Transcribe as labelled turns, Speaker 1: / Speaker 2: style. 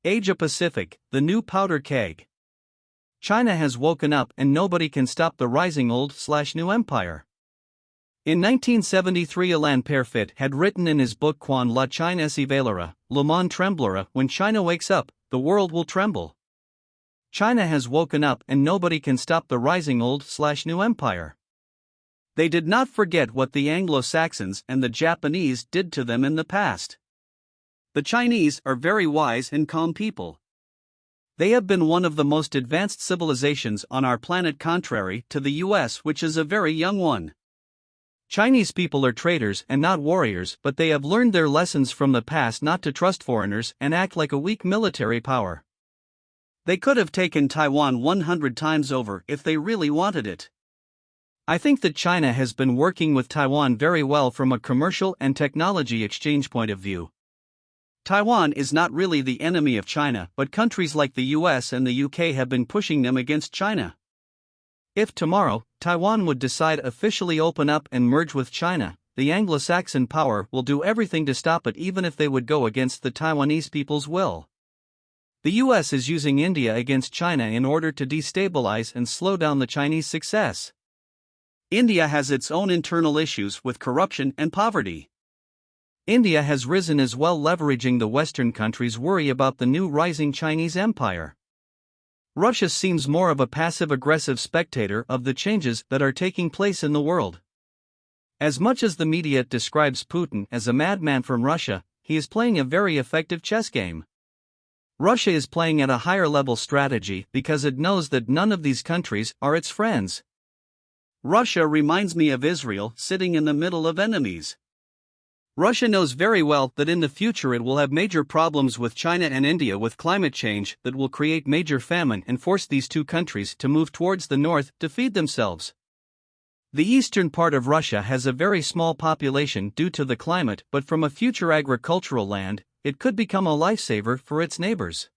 Speaker 1: Asia-Pacific, the new powder keg. China has woken up and nobody can stop the rising old/new empire. In 1973, Alain Perfit had written in his book Quand la Chine s'éveillera, le monde tremblera. When China wakes up, the world will tremble. China has woken up and nobody can stop the rising old/new empire. They did not forget what the Anglo-Saxons and the Japanese did to them in the past. The Chinese are very wise and calm people. They have been one of the most advanced civilizations on our planet, contrary to the US, which is a very young one. Chinese people are traders and not warriors, but they have learned their lessons from the past not to trust foreigners and act like a weak military power. They could have taken Taiwan 100 times over if they really wanted it. I think that China has been working with Taiwan very well from a commercial and technology exchange point of view. Taiwan is not really the enemy of China, but countries like the US and the UK have been pushing them against China. If tomorrow, Taiwan would decide officially open up and merge with China, the Anglo-Saxon power will do everything to stop it, even if they would go against the Taiwanese people's will. The US is using India against China in order to destabilize and slow down the Chinese success. India has its own internal issues with corruption and poverty. India has risen as well, leveraging the Western countries' worry about the new rising Chinese empire. Russia seems more of a passive-aggressive spectator of the changes that are taking place in the world. As much as the media describes Putin as a madman from Russia, he is playing a very effective chess game. Russia is playing at a higher-level strategy because it knows that none of these countries are its friends. Russia reminds me of Israel sitting in the middle of enemies. Russia knows very well that in the future it will have major problems with China and India with climate change that will create major famine and force these two countries to move towards the north to feed themselves. The eastern part of Russia has a very small population due to the climate, but from a future agricultural land, it could become a lifesaver for its neighbors.